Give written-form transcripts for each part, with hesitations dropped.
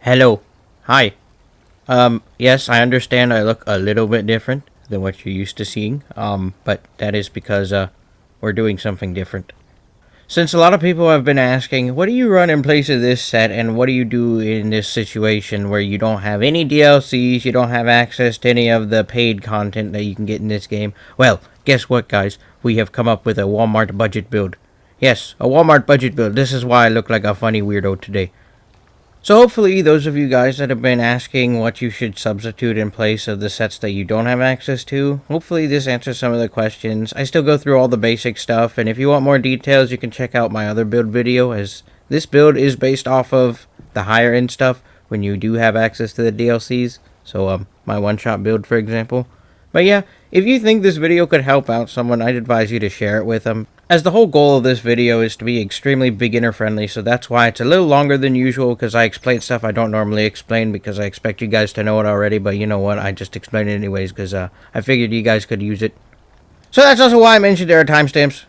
Hello. Hi. Yes, I understand I look a little bit different than what you're used to seeing. But that is because, we're doing something different. Since a lot of people have been asking, what do you run in place of this set, and what do you do in this situation where you don't have any DLCs, you don't have access to any of the paid content that you can get in this game? Well, guess what, guys? We have come up with a Walmart budget build. Yes, a Walmart budget build. This is why I look like a funny weirdo today. So hopefully those of you guys that have been asking what you should substitute in place of the sets that you don't have access to, hopefully this answers some of the questions. I still go through all the basic stuff, and if you want more details you can check out my other build video, as this build is based off of the higher end stuff when you do have access to the DLCs. So my one-shot build, for example. But yeah, if you think this video could help out someone, I'd advise you to share it with them, as the whole goal of this video is to be extremely beginner friendly, so that's why it's a little longer than usual, because I explain stuff I don't normally explain because I expect you guys to know it already. But you know what, I just explain it anyways because I figured you guys could use it. So that's also why I mentioned there are timestamps.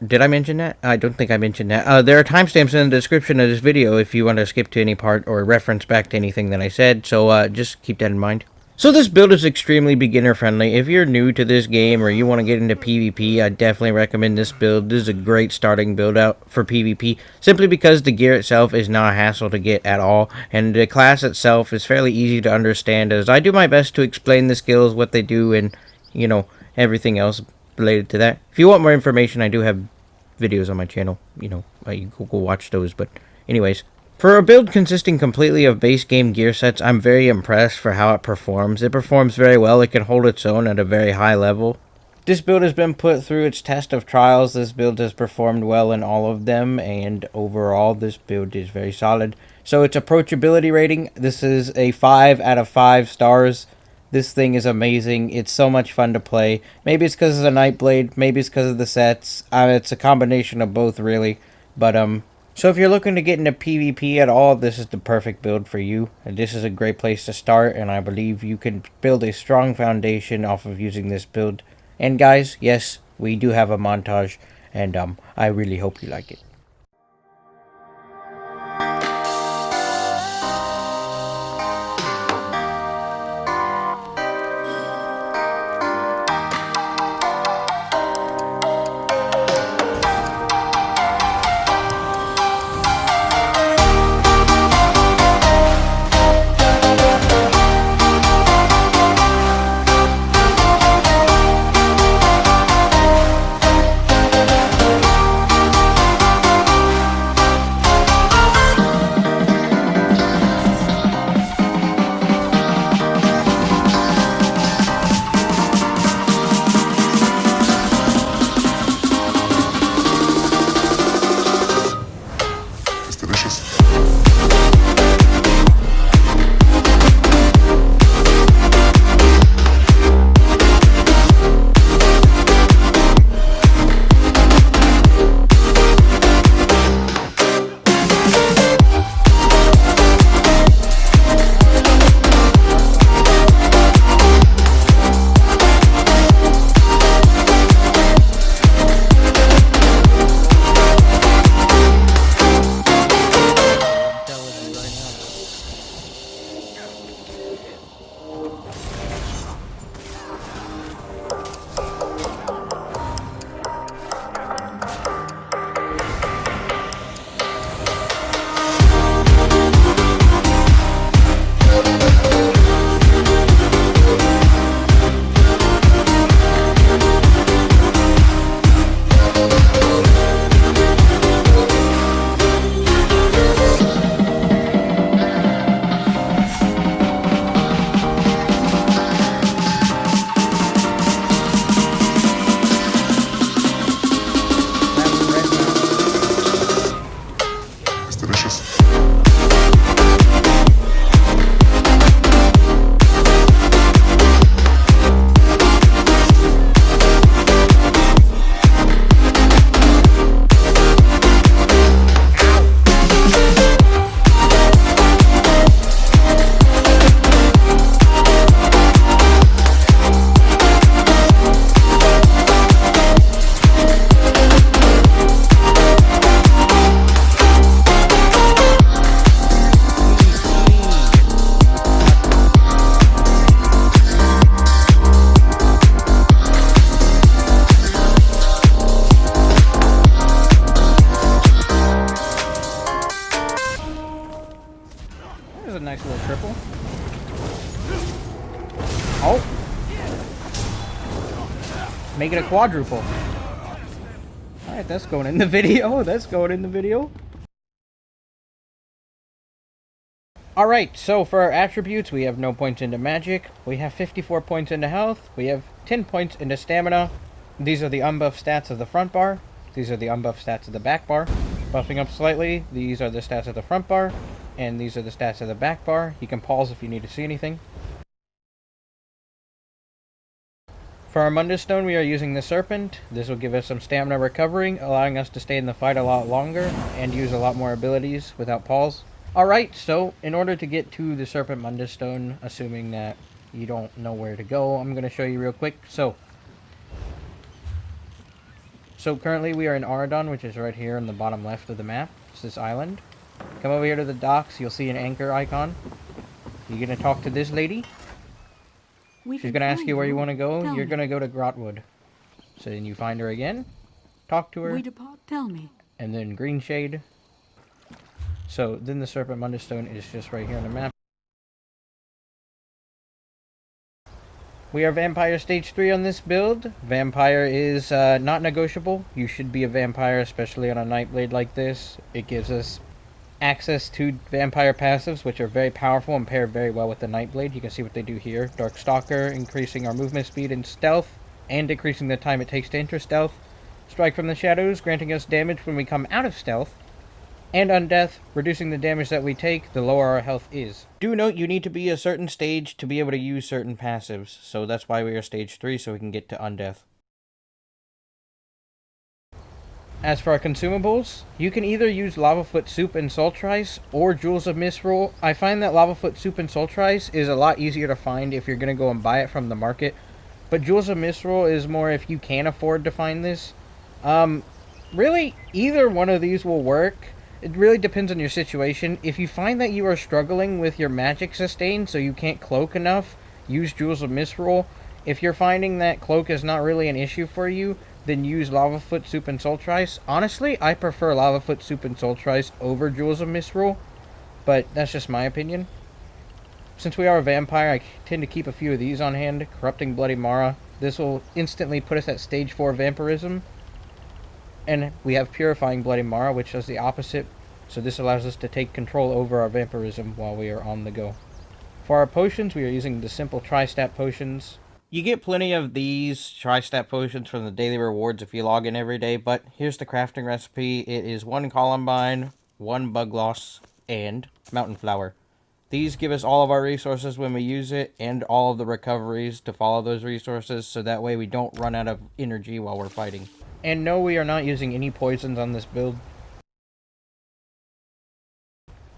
Did I mention that? I don't think I mentioned that. There are timestamps in the description of this video if you want to skip to any part or reference back to anything that I said, so just keep that in mind. So this build is extremely beginner friendly. If you're new to this game or you want to get into PvP, I definitely recommend this build. This is a great starting build out for PvP, simply because the gear itself is not a hassle to get at all, and the class itself is fairly easy to understand, as I do my best to explain the skills, what they do, and, you know, everything else related to that. If you want more information, I do have videos on my channel, you know, you can go watch those. But anyways, for a build consisting completely of base game gear sets, I'm very impressed for how it performs. It performs very well. It can hold its own at a very high level. This build has been put through its test of trials. This build has performed well in all of them, and overall this build is very solid. So its approachability rating, this is a 5 out of 5 stars. This thing is amazing. It's so much fun to play. Maybe it's because of the Nightblade, maybe it's because of the sets. It's a combination of both, really. But so if you're looking to get into PvP at all, this is the perfect build for you. And this is a great place to start, and I believe you can build a strong foundation off of using this build. And guys, yes, we do have a montage, and I really hope you like it. There's a nice little triple. Oh! Make it a quadruple. Alright, that's going in the video. That's going in the video. Alright, so for our attributes, we have no points into magic. We have 54 points into health. We have 10 points into stamina. These are the unbuffed stats of the front bar. These are the unbuffed stats of the back bar. Buffing up slightly, these are the stats of the front bar. And these are the stats of the back bar. You can pause if you need to see anything. For our Mundus stone, we are using the Serpent. This will give us some stamina recovering, allowing us to stay in the fight a lot longer and use a lot more abilities without pause. Alright, so in order to get to the Serpent Mundus stone, assuming that you don't know where to go, I'm going to show you real quick. So currently we are in Aradon, which is right here on the bottom left of the map. It's this island. Come over here to the docks, you'll see an anchor icon. You're going to talk to this lady. She's going to ask you where you want to go. You're going to go to Grotwood. So then you find her again. Talk to her. We depart, tell me. And then Green Shade. So then the Serpent Mundus stone is just right here on the map. We are Vampire Stage 3 on this build. Vampire is not negotiable. You should be a vampire, especially on a Nightblade like this. It gives us access to vampire passives, which are very powerful and pair very well with the Nightblade. You can see what they do here. Darkstalker, increasing our movement speed and stealth, and decreasing the time it takes to enter stealth. Strike from the shadows, granting us damage when we come out of stealth. And Undeath, reducing the damage that we take the lower our health is. Do note you need to be a certain stage to be able to use certain passives, so that's why we are Stage 3, so we can get to Undeath. As for our consumables, you can either use Lavafoot Soup and Sultrice or Jewels of Misrule. I find that Lavafoot Soup and Sultrice is a lot easier to find if you're going to go and buy it from the market. But Jewels of Misrule is more if you can afford to find this. Really, either one of these will work. It really depends on your situation. If you find that you are struggling with your magic sustain so you can't cloak enough, use Jewels of Misrule. If you're finding that cloak is not really an issue for you, then use Lavafoot Soup and Sultrice. Honestly, I prefer Lavafoot Soup and Sultrice over Jewels of Misrule, but that's just my opinion. Since we are a vampire, I tend to keep a few of these on hand. Corrupting Bloody Mara. This will instantly put us at Stage 4 Vampirism. And we have Purifying Bloody Mara, which does the opposite. So this allows us to take control over our vampirism while we are on the go. For our potions, we are using the simple Tri-Stat potions. You get plenty of these Tri-Stat potions from the daily rewards if you log in every day, but here's the crafting recipe. It is 1 Columbine, 1 Bugloss, and Mountain Flower. These give us all of our resources when we use it, and all of the recoveries to follow those resources, so that way we don't run out of energy while we're fighting. And no, we are not using any poisons on this build.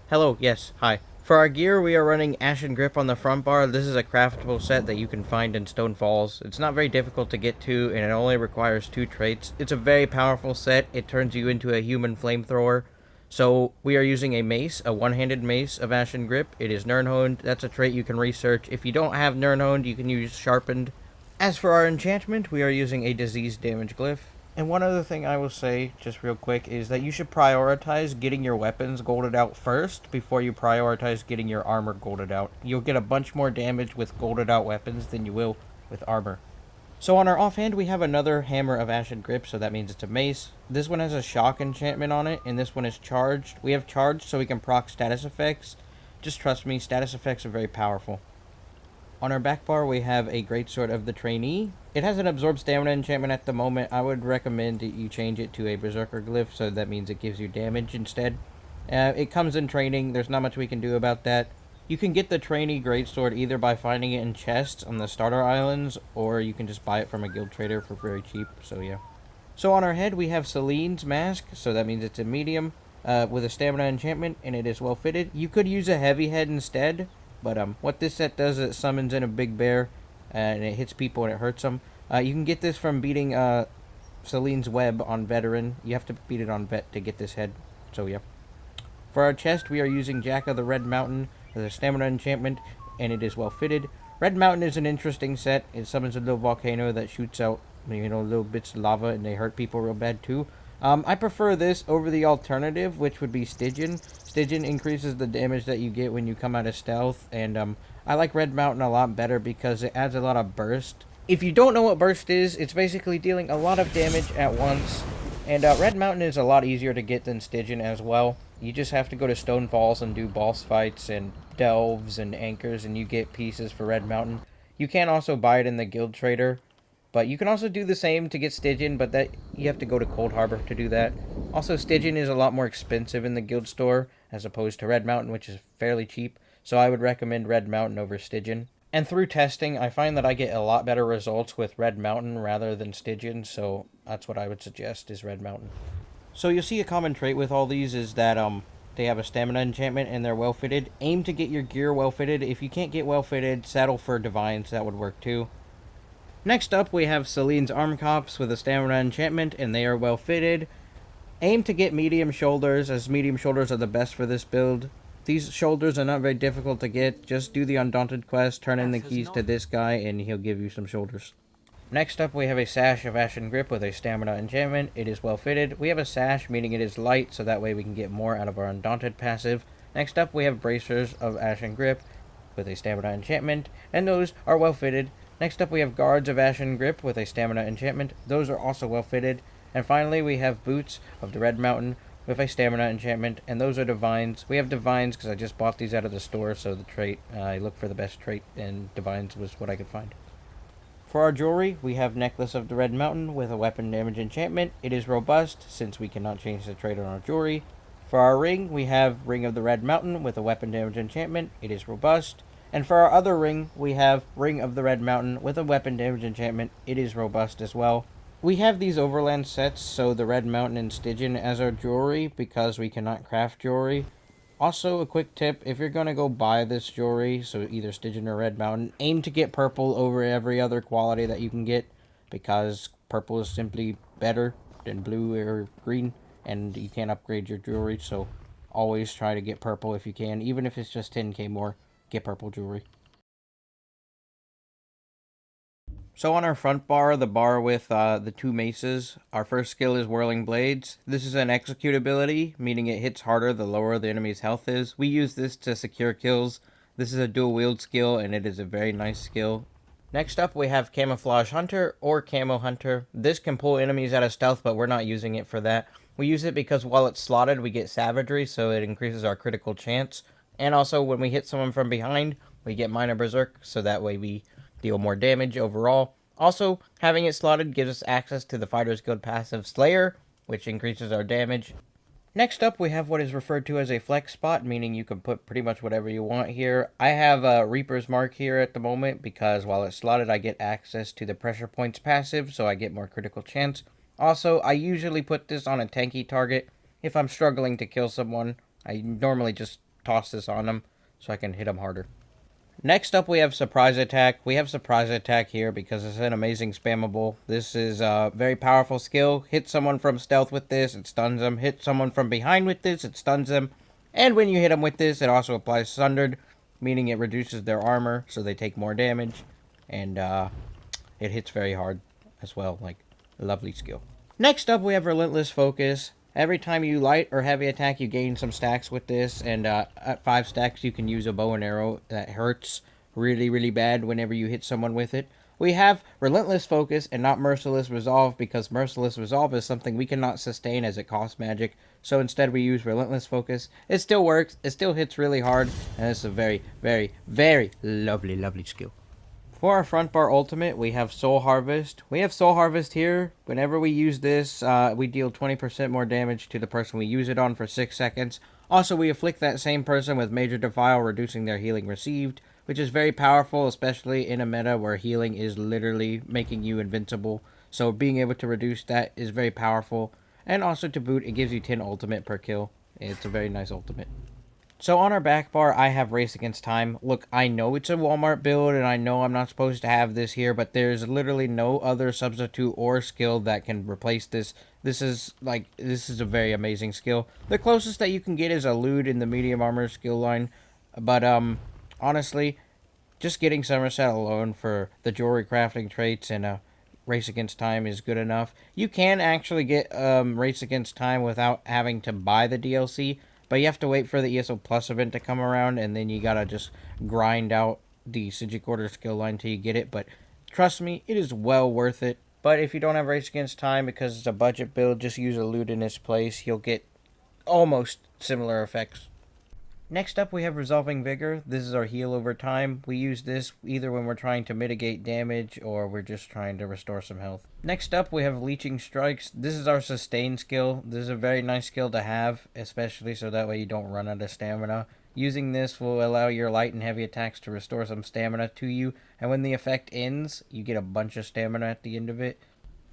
Hello, yes, hi. For our gear, we are running Ashen Grip on the front bar. This is a craftable set that you can find in Stone Falls. It's not very difficult to get to, and it only requires 2 traits. It's a very powerful set. It turns you into a human flamethrower. So, we are using a mace, a one-handed mace of Ashen Grip. It is Nirnhoned. That's a trait you can research. If you don't have Nirnhoned, you can use Sharpened. As for our enchantment, we are using a Disease Damage Glyph. And one other thing I will say, just real quick, is that you should prioritize getting your weapons golded out first before you prioritize getting your armor golded out. You'll get a bunch more damage with golded out weapons than you will with armor. So on our offhand, we have another Hammer of Ashen Grip, so that means it's a mace. This one has a shock enchantment on it, and this one is charged. We have charged so we can proc status effects. Just trust me, status effects are very powerful. On our back bar, we have a Greatsword of the Trainee. It has an Absorb Stamina enchantment at the moment. I would recommend that you change it to a Berserker Glyph, so that means it gives you damage instead. It comes in training. There's not much we can do about that. You can get the Trainee Greatsword either by finding it in chests on the starter islands, or you can just buy it from a guild trader for very cheap, so yeah. So on our head, we have Celine's Mask, so that means it's a medium, with a Stamina enchantment, and it is well fitted. You could use a heavy head instead. But what this set does is it summons in a big bear, and it hits people and it hurts them. You can get this from beating Celine's Web on Veteran. You have to beat it on Vet to get this head, so yeah. For our chest, we are using Jack of the Red Mountain with a Stamina enchantment, and it is well fitted. Red Mountain is an interesting set. It summons a little volcano that shoots out, little bits of lava, and they hurt people real bad too. I prefer this over the alternative, which would be Stygian. Stygian increases the damage that you get when you come out of stealth, and I like Red Mountain a lot better because it adds a lot of burst. If you don't know what burst is, it's basically dealing a lot of damage at once, and Red Mountain is a lot easier to get than Stygian as well. You just have to go to Stone Falls and do boss fights and delves and anchors, and you get pieces for Red Mountain. You can also buy it in the Guild Trader, but you can also do the same to get Stygian, but that you have to go to Cold Harbor to do that. Also, Stygian is a lot more expensive in the Guild Store, as opposed to Red Mountain, which is fairly cheap, so I would recommend Red Mountain over Stygian. And through testing, I find that I get a lot better results with Red Mountain rather than Stygian, so that's what I would suggest is Red Mountain. So you'll see a common trait with all these is that they have a stamina enchantment and they're well fitted. Aim to get your gear well fitted. If you can't get well fitted, settle for divines, that would work too. Next up, we have Celine's Arm Cops with a stamina enchantment, and they are well fitted. Aim to get medium shoulders, as medium shoulders are the best for this build. These shoulders are not very difficult to get. Just do the Undaunted quest, turn in the keys to this guy, and he'll give you some shoulders. Next up, we have a Sash of Ashen Grip with a stamina enchantment. It is well fitted. We have a Sash, meaning it is light, so that way we can get more out of our Undaunted passive. Next up, we have Bracers of Ashen Grip with a stamina enchantment, and those are well fitted. Next up, we have Guards of Ashen Grip with a stamina enchantment. Those are also well fitted. And finally, we have Boots of the Red Mountain with a stamina enchantment, and those are divines. We have divines because I just bought these out of the store, so the trait, I looked for the best trait, and divines was what I could find. For our jewelry, we have Necklace of the Red Mountain with a weapon damage enchantment. It is robust, since we cannot change the trait on our jewelry. For our ring, we have Ring of the Red Mountain with a weapon damage enchantment. It is robust. And for our other ring, we have Ring of the Red Mountain with a weapon damage enchantment. It is robust as well. We have these overland sets, so the Red Mountain and Stygian as our jewelry, because we cannot craft jewelry. Also, a quick tip, if you're going to go buy this jewelry, so either Stygian or Red Mountain, aim to get purple over every other quality that you can get, because purple is simply better than blue or green, and you can't upgrade your jewelry, so always try to get purple if you can, even if it's just 10k more. Get purple jewelry. So on our front bar, the bar with the two maces, our first skill is Whirling Blades. This is an execute ability, meaning it hits harder the lower the enemy's health is. We use this to secure kills. This is a dual wield skill, and it is a very nice skill. Next up, we have Camouflage Hunter or Camo Hunter. This can pull enemies out of stealth, but we're not using it for that. We use it because while it's slotted, we get Savagery, so it increases our critical chance. And also, when we hit someone from behind, we get Minor Berserk, so that way we deal more damage overall. Also, having it slotted gives us access to the Fighter's Guild passive Slayer, which increases our damage. Next up, we have what is referred to as a flex spot, meaning you can put pretty much whatever you want here. I have a Reaper's Mark here at the moment, because while it's slotted, I get access to the Pressure Points passive, so I get more critical chance. Also, I usually put this on a tanky target. If I'm struggling to kill someone, I normally just toss this on them so I can hit them harder. Next up, we have Surprise Attack. We have Surprise Attack here because it's an amazing spammable. This is a very powerful skill. Hit someone from stealth with this, it stuns them. Hit someone from behind with this, it stuns them. And when you hit them with this, it also applies Sundered, meaning it reduces their armor so they take more damage. And it hits very hard as well, like a lovely skill. Next up, we have Relentless Focus. Every time you light or heavy attack, you gain some stacks with this, and at 5 stacks, you can use a bow and arrow that hurts really, really bad whenever you hit someone with it. We have Relentless Focus and not Merciless Resolve, because Merciless Resolve is something we cannot sustain as it costs magic, so instead we use Relentless Focus. It still works, it still hits really hard, and it's a very, very, very lovely, lovely skill. For our front bar ultimate, we have Soul Harvest. We have Soul Harvest here. Whenever we use this, we deal 20% more damage to the person we use it on for 6 seconds. Also, we afflict that same person with Major Defile, reducing their healing received, which is very powerful, especially in a meta where healing is literally making you invincible. So being able to reduce that is very powerful. And also to boot, it gives you 10 ultimate per kill. It's a very nice ultimate. So on our back bar, I have Race Against Time. Look, I know it's a Walmart build, and I know I'm not supposed to have this here, but there's literally no other substitute or skill that can replace this. This is a very amazing skill. The closest that you can get is a Lewd in the medium armor skill line, but honestly, just getting Somerset alone for the jewelry crafting traits and race against time is good enough. You can actually get race against time without having to buy the DLC, but you have to wait for the ESO Plus event to come around, and then you gotta just grind out the Sigil Order skill line until you get it. But trust me, it is well worth it. But if you don't have race against time because it's a budget build, just use a loot in its place. You'll get almost similar effects. Next up, we have Resolving Vigor. This is our heal over time. We use this either when we're trying to mitigate damage or we're just trying to restore some health. Next up, we have Leeching Strikes. This is our sustain skill. This is a very nice skill to have, especially so that way you don't run out of stamina. Using this will allow your light and heavy attacks to restore some stamina to you, and when the effect ends, you get a bunch of stamina at the end of it.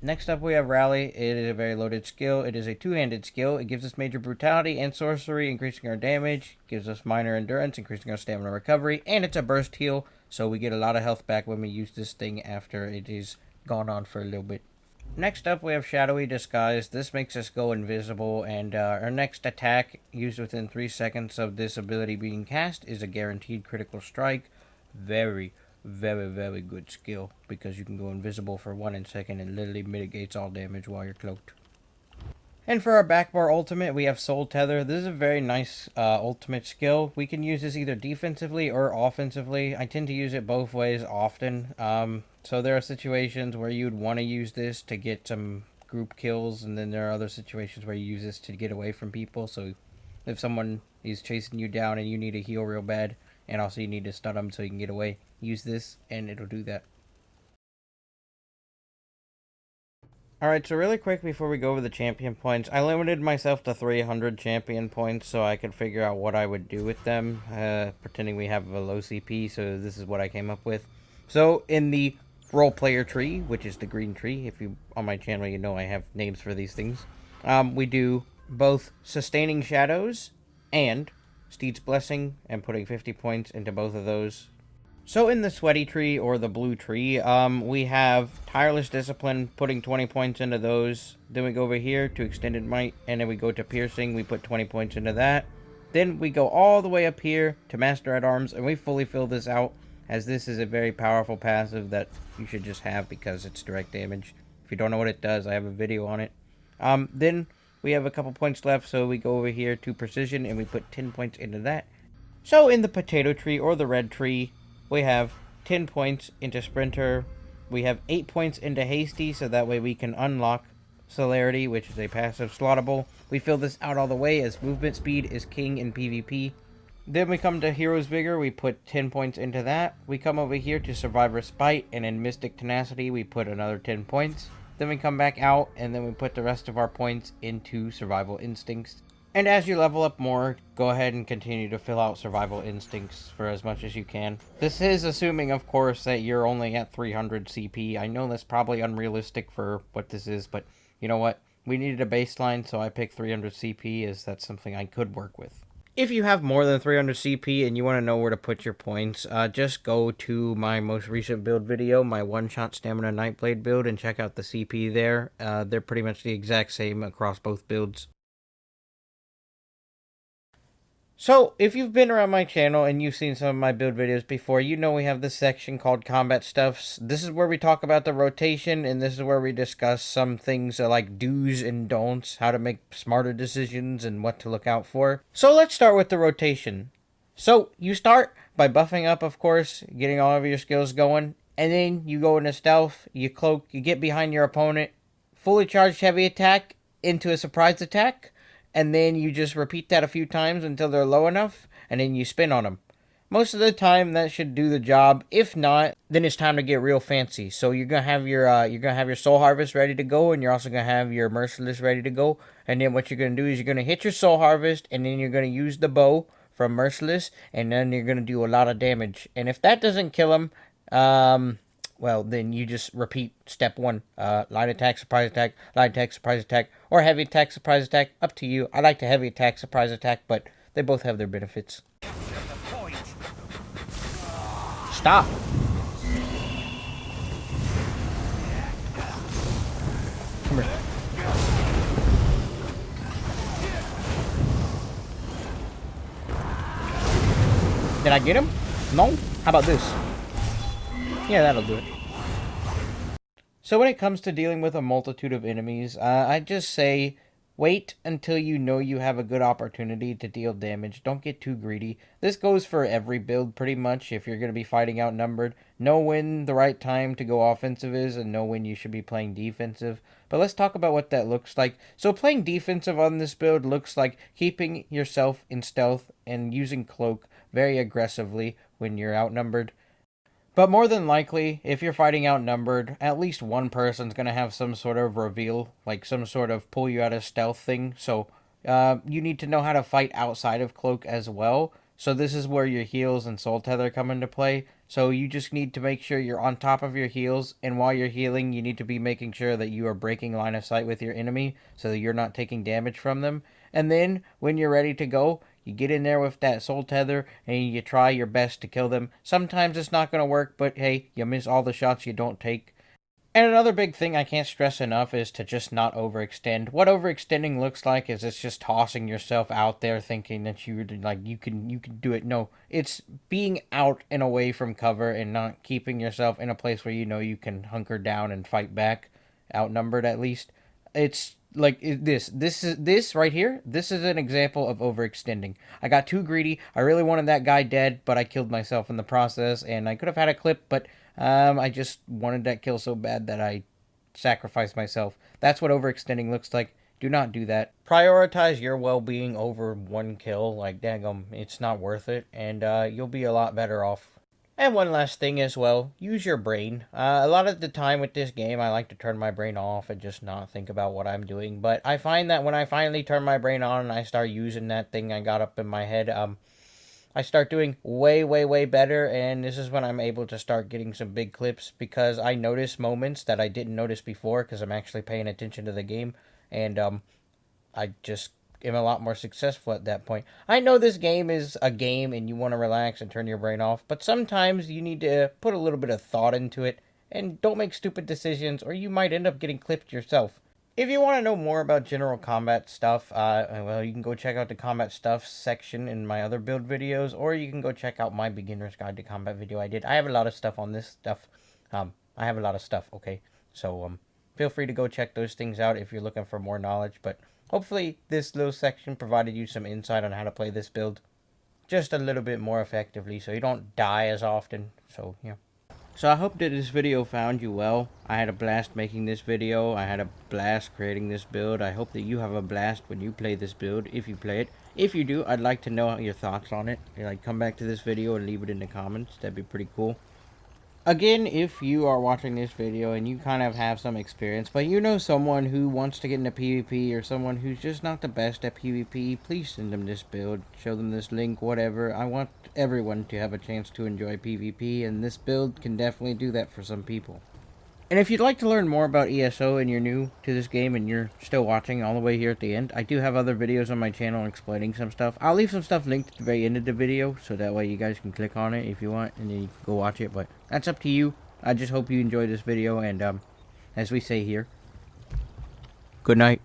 Next up, we have Rally. It is a very loaded skill. It is a two-handed skill. It gives us major brutality and sorcery, increasing our damage. Gives us minor endurance, increasing our stamina recovery. And it's a burst heal, so we get a lot of health back when we use this thing after it is gone on for a little bit. Next up, we have Shadowy Disguise. This makes us go invisible, and our next attack, used within 3 seconds of this ability being cast, is a guaranteed critical strike. Very good skill, because you can go invisible for 1 second and literally mitigates all damage while you're cloaked. And for our backbar ultimate, we have Soul Tether. This is a very nice ultimate skill. We can use this either defensively or offensively. I tend to use it both ways often. So there are situations where you'd want to use this to get some group kills, and then there are other situations where you use this to get away from people. So if someone is chasing you down and you need to heal real bad, and also you need to stun them so you can get away, use this and it'll do that. Alright, so really quick before we go over the champion points, I limited myself to 300 champion points so I could figure out what I would do with them, pretending we have a low CP, so this is what I came up with. So in the role player tree, which is the green tree, if you on my channel you know I have names for these things, we do both Sustaining Shadows and Steed's Blessing, and putting 50 points into both of those. So in the Sweaty Tree, or the blue tree, we have Tireless Discipline, putting 20 points into those. Then we go over here to Extended Might, and then we go to Piercing, we put 20 points into that. Then we go all the way up here to Master at Arms, and we fully fill this out, as this is a very powerful passive that you should just have because it's direct damage. If you don't know what it does, I have a video on it. Then we have a couple points left, so we go over here to Precision, and we put 10 points into that. So in the Potato Tree, or the red tree, we have 10 points into Sprinter. We have 8 points into Hasty, so that way we can unlock Celerity, which is a passive slottable. We fill this out all the way, as movement speed is king in PvP. Then we come to Hero's Vigor, we put 10 points into that. We come over here to Survivor's Spite, and in Mystic Tenacity, we put another 10 points. Then we come back out, and then we put the rest of our points into Survival Instincts. And as you level up more, go ahead and continue to fill out Survival Instincts for as much as you can. This is assuming, of course, that you're only at 300 CP. I know that's probably unrealistic for what this is, but you know what? We needed a baseline, so I picked 300 CP, as that's something I could work with. If you have more than 300 CP and you want to know where to put your points, just go to my most recent build video, my one-shot stamina Nightblade build, and check out the CP there. They're pretty much the exact same across both builds. So, if you've been around my channel and you've seen some of my build videos before, you know we have this section called Combat Stuffs. This is where we talk about the rotation, and this is where we discuss some things like do's and don'ts, how to make smarter decisions, and what to look out for. So let's start with the rotation. So, you start by buffing up, of course, getting all of your skills going, and then you go into stealth, you cloak, you get behind your opponent, fully charged heavy attack into a surprise attack, and then you just repeat that a few times until they're low enough, and then you spin on them. Most of the time, that should do the job. If not, then it's time to get real fancy. So you're gonna have your Soul Harvest ready to go, and you're also gonna have your Merciless ready to go. And then what you're gonna do is you're gonna hit your Soul Harvest, and then you're gonna use the bow from Merciless, and then you're gonna do a lot of damage. And if that doesn't kill him, well, then you just repeat step 1. Light attack, surprise attack, light attack, surprise attack, or heavy attack, surprise attack. Up to you. I like the heavy attack, surprise attack, but they both have their benefits. Stop! Come here. Did I get him? No? How about this? Yeah, that'll do it. So when it comes to dealing with a multitude of enemies, I just say wait until you know you have a good opportunity to deal damage. Don't get too greedy. This goes for every build pretty much. If you're going to be fighting outnumbered, know when the right time to go offensive is and know when you should be playing defensive. But let's talk about what that looks like. So playing defensive on this build looks like keeping yourself in stealth and using cloak very aggressively when you're outnumbered. But more than likely, if you're fighting outnumbered, at least one person's going to have some sort of reveal, like some sort of pull you out of stealth thing. So you need to know how to fight outside of cloak as well. So this is where your heals and soul tether come into play. So you just need to make sure you're on top of your heals, and while you're healing, you need to be making sure that you are breaking line of sight with your enemy so that you're not taking damage from them. And then when you're ready to go, you get in there with that soul tether and you try your best to kill them. Sometimes it's not going to work, but hey, you miss all the shots you don't take. And another big thing I can't stress enough is to just not overextend. What overextending looks like is it's just tossing yourself out there thinking that you can do it. No, it's being out and away from cover and not keeping yourself in a place where you know you can hunker down and fight back, outnumbered at least. It's like this right here. This is an example of overextending. I got too greedy. I really wanted that guy dead, but I killed myself in the process, and I could have had a clip, but I just wanted that kill so bad that I sacrificed myself. That's what overextending looks like. Do not do that. Prioritize your well-being over one kill. Like, daggum, it's not worth it, and you'll be a lot better off. And one last thing as well, use your brain. A lot of the time with this game, I like to turn my brain off and just not think about what I'm doing. But I find that when I finally turn my brain on and I start using that thing I got up in my head, I start doing way, way, way better, and this is when I'm able to start getting some big clips because I notice moments that I didn't notice before because I'm actually paying attention to the game, and I just am a lot more successful at that point. I know this game is a game and you want to relax and turn your brain off, but sometimes you need to put a little bit of thought into it and don't make stupid decisions or you might end up getting clipped yourself. If you want to know more about general combat stuff, well, you can go check out the combat stuff section in my other build videos, or you can go check out my beginner's guide to combat video I did. I have a lot of stuff on this stuff. I have a lot of stuff, okay? So, feel free to go check those things out if you're looking for more knowledge, but hopefully this little section provided you some insight on how to play this build just a little bit more effectively so you don't die as often. So, yeah. So I hope that this video found you well. I had a blast making this video. I had a blast creating this build. I hope that you have a blast when you play this build, if you play it. If you do, I'd like to know your thoughts on it. Like, come back to this video and leave it in the comments. That'd be pretty cool. Again, if you are watching this video and you kind of have some experience, but you know someone who wants to get into PvP or someone who's just not the best at PvP, please send them this build, show them this link, whatever. I want everyone to have a chance to enjoy PvP, and this build can definitely do that for some people. And if you'd like to learn more about ESO and you're new to this game and you're still watching all the way here at the end, I do have other videos on my channel explaining some stuff. I'll leave some stuff linked at the very end of the video, so that way you guys can click on it if you want, and then you can go watch it, but that's up to you. I just hope you enjoyed this video, and as we say here, good night.